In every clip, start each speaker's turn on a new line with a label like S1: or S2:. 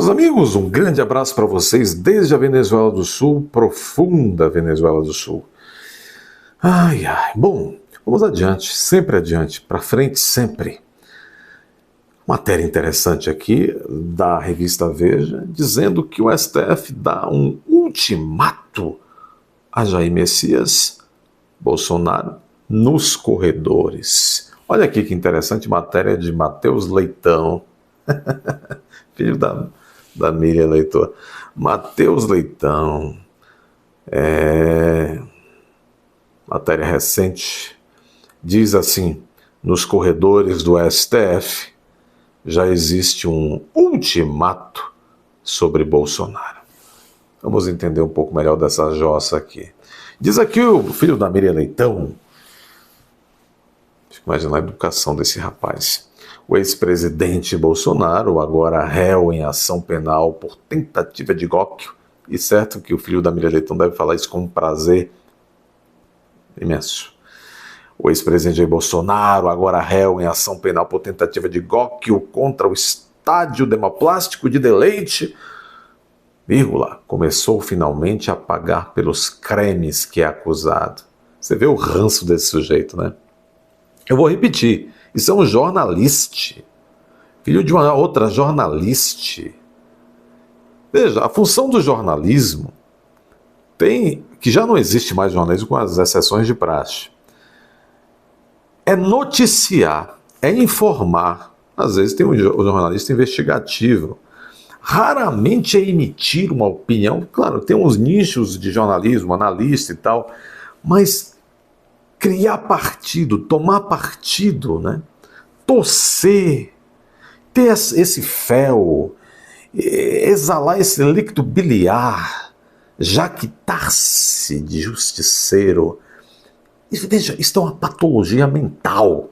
S1: Meus amigos, um grande abraço para vocês desde a Venezuela do Sul, profunda Venezuela do Sul. Ai, ai, bom, vamos adiante, para frente sempre. Matéria interessante aqui da revista Veja, dizendo que o STF dá um ultimato a Jair Messias Bolsonaro nos corredores. Olha aqui que interessante, matéria de Matheus Leitão, filho da Miriam Leitão. Matheus Leitão, matéria recente, diz assim: nos corredores do STF já existe um ultimato sobre Bolsonaro. Vamos entender um pouco melhor dessa jossa aqui. Diz aqui o filho da Miriam Leitão, fico imaginando a educação desse rapaz. O ex-presidente Bolsonaro, agora réu em ação penal por tentativa de golpe, e certo que o filho da Miriam Leitão deve falar isso com um prazer imenso. O ex-presidente Jair Bolsonaro, agora réu em ação penal por tentativa de golpe contra o estádio demoplástico de Deleite, começou finalmente a pagar pelos cremes que é acusado. Você vê o ranço desse sujeito, né? Eu vou repetir, isso é um jornalista, filho de uma outra jornalista. Veja, a função do jornalismo que já não existe mais jornalismo com as exceções de praxe, é noticiar, é informar. Às vezes tem um jornalista investigativo. Raramente é emitir uma opinião. Claro, tem uns nichos de jornalismo, analista e tal, mas criar partido, tomar partido, né? Torcer, ter esse fel, exalar esse líquido biliar, jactar-se de justiceiro. Veja, isso é uma patologia mental.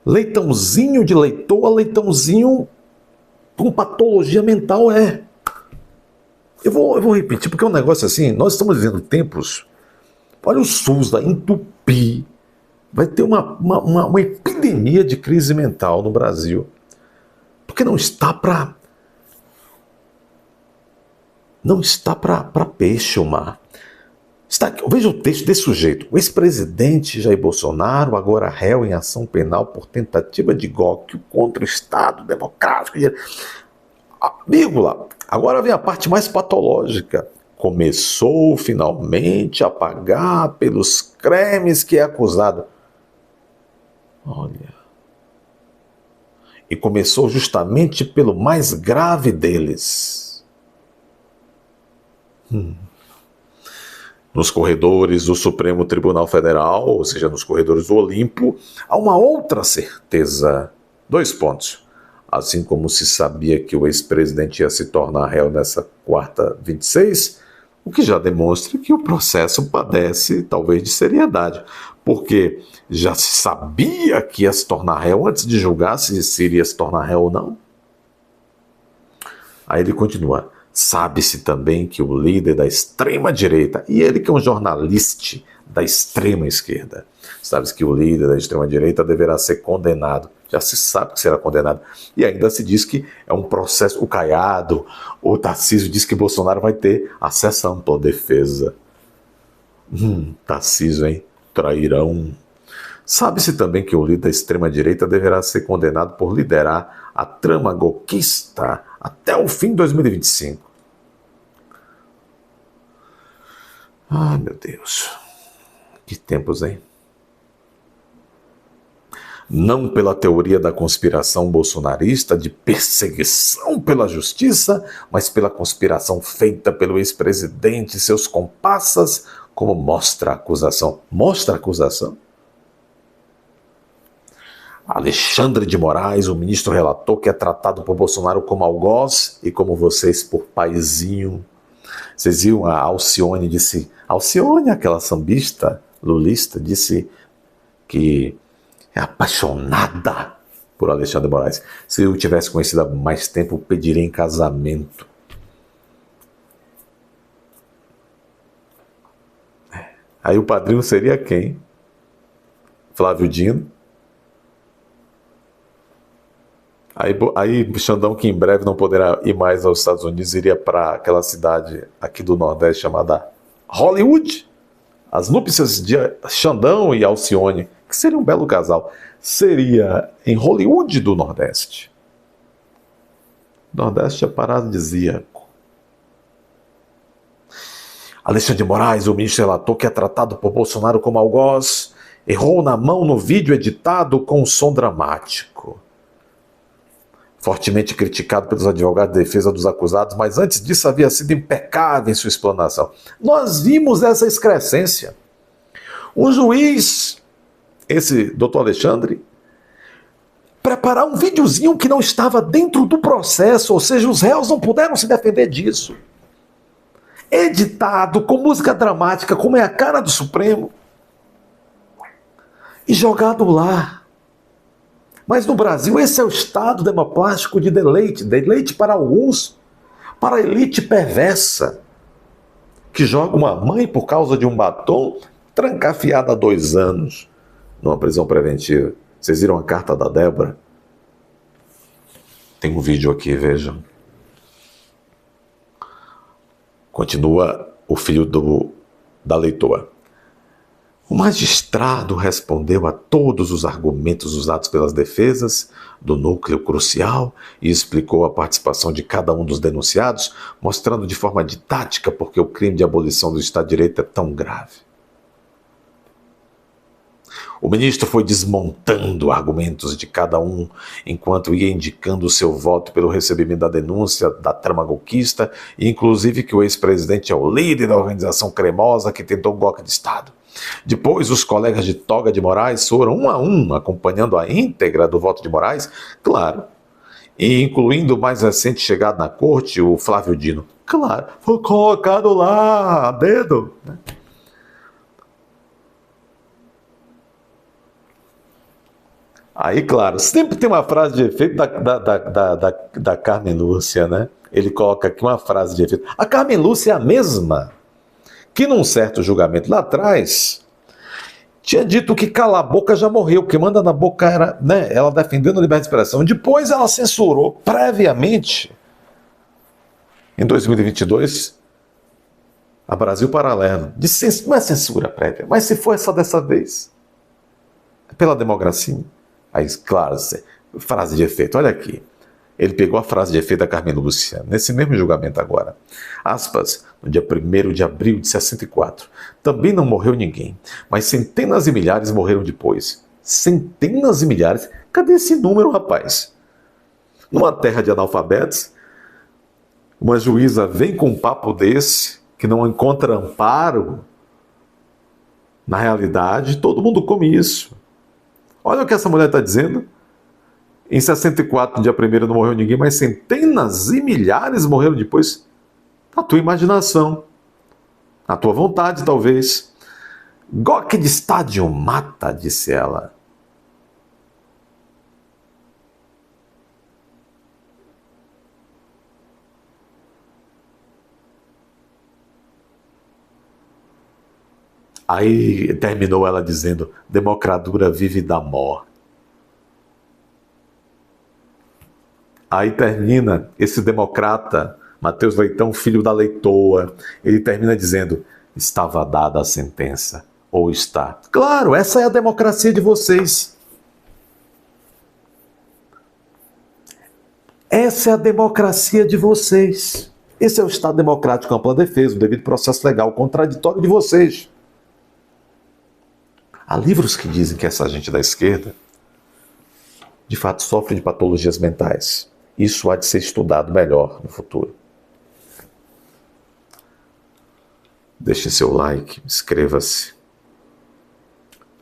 S1: Leitãozinho de leitoa, leitãozinho com patologia mental é. Eu vou repetir, porque é um negócio assim, nós estamos vivendo tempos, olha o SUS vai entupir, vai ter uma epidemia de crise mental no Brasil, porque não está para peixe o mar. Veja o texto desse sujeito. O ex-presidente Jair Bolsonaro, agora réu em ação penal por tentativa de golpe contra o Estado Democrático. Vírgula. Agora vem a parte mais patológica. Começou finalmente a pagar pelos cremes que é acusado. Olha. E começou justamente pelo mais grave deles. Nos corredores do Supremo Tribunal Federal, ou seja, nos corredores do Olimpo, há uma outra certeza. 2 pontos. Assim como se sabia que o ex-presidente ia se tornar réu nessa quarta 26, o que já demonstra que o processo padece, talvez, de seriedade. Porque já se sabia que ia se tornar réu antes de julgar se iria se tornar réu ou não. Aí ele continua. Sabe-se também que o líder da extrema-direita, e ele que é um jornalista da extrema-esquerda, sabe-se que o líder da extrema-direita deverá ser condenado. Já se sabe que será condenado. E ainda se diz que é um processo. O Caiado, o Tarcísio, diz que Bolsonaro vai ter acesso à ampla defesa. Tarcísio, hein? Trairão. Sabe-se também que o líder da extrema-direita deverá ser condenado por liderar a trama golpista até o fim de 2025. Ai, meu Deus. Que tempos, hein? Não pela teoria da conspiração bolsonarista de perseguição pela justiça, mas pela conspiração feita pelo ex-presidente e seus comparsas, como mostra a acusação. Mostra a acusação? Alexandre de Moraes, o ministro relator, que é tratado por Bolsonaro como algoz e como vocês por paizinho. Vocês viram a Alcione disse... Alcione, aquela sambista, lulista, disse que é apaixonada por Alexandre de Moraes. Se eu tivesse conhecido há mais tempo, pediria em casamento. Aí o padrinho seria quem? Flávio Dino? Aí Xandão, que em breve não poderá ir mais aos Estados Unidos, iria para aquela cidade aqui do Nordeste chamada Hollywood. As núpcias de Xandão e Alcione, que seria um belo casal, seria em Hollywood do Nordeste. Nordeste é paradisíaco. Alexandre de Moraes, o ministro relator que é tratado por Bolsonaro como algoz, errou na mão no vídeo editado com som dramático. Fortemente criticado pelos advogados de defesa dos acusados, mas antes disso havia sido impecável em sua explanação. Nós vimos essa excrescência. Um juiz, esse doutor Alexandre, preparar um videozinho que não estava dentro do processo, ou seja, os réus não puderam se defender disso. Editado, com música dramática, como é a cara do Supremo, e jogado lá. Mas no Brasil, esse é o estado democrático de deleite. Deleite para alguns, para a elite perversa, que joga uma mãe por causa de um batom, trancafiada há 2 anos, numa prisão preventiva. Vocês viram a carta da Débora? Tem um vídeo aqui, vejam. Continua o filho da leitora. O magistrado respondeu a todos os argumentos usados pelas defesas do núcleo crucial e explicou a participação de cada um dos denunciados, mostrando de forma didática por que o crime de abolição do Estado de Direito é tão grave. O ministro foi desmontando argumentos de cada um, enquanto ia indicando o seu voto pelo recebimento da denúncia da trama golpista, e inclusive que o ex-presidente é o líder da organização cremosa que tentou um golpe de Estado. Depois, os colegas de toga de Moraes foram um a um, acompanhando a íntegra do voto de Moraes, claro, e incluindo o mais recente chegado na corte, o Flávio Dino. Claro, foi colocado lá, a dedo. Aí, claro, sempre tem uma frase de efeito da Carmen Lúcia, né? Ele coloca aqui uma frase de efeito. A Carmen Lúcia é a mesma que num certo julgamento lá atrás tinha dito que calar a boca já morreu, o que manda na boca era, né, ela defendendo a liberdade de expressão. Depois ela censurou previamente, em 2022, a Brasil Paralelo. Não é censura prévia, mas se for só dessa vez, é pela democracia. Aí, claro, frase de efeito, olha aqui. Ele pegou a frase de efeito da Carmen Lúcia, nesse mesmo julgamento agora. Aspas, no dia 1º de abril de 64. Também não morreu ninguém, mas centenas e milhares morreram depois. Centenas e milhares? Cadê esse número, rapaz? Numa terra de analfabetos, uma juíza vem com um papo desse, que não encontra amparo. Na realidade, todo mundo come isso. Olha o que essa mulher está dizendo. Em 64, no dia 1º, não morreu ninguém, mas centenas e milhares morreram depois. Na tua imaginação. Na tua vontade, talvez. Golpe de Estado mata, disse ela. Aí terminou ela dizendo, democratura vive da morte. Aí termina esse democrata, Mateus Leitão, filho da leitoa, ele termina dizendo, estava dada a sentença, ou está. Claro, essa é a democracia de vocês. Essa é a democracia de vocês. Esse é o Estado democrático, ampla defesa, o devido processo legal, contraditório de vocês. Há livros que dizem que essa gente da esquerda, de fato, sofre de patologias mentais. Isso há de ser estudado melhor no futuro. Deixe seu like, inscreva-se.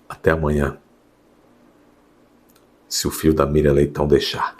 S1: Até amanhã. Se o filho da Miriam Leitão deixar.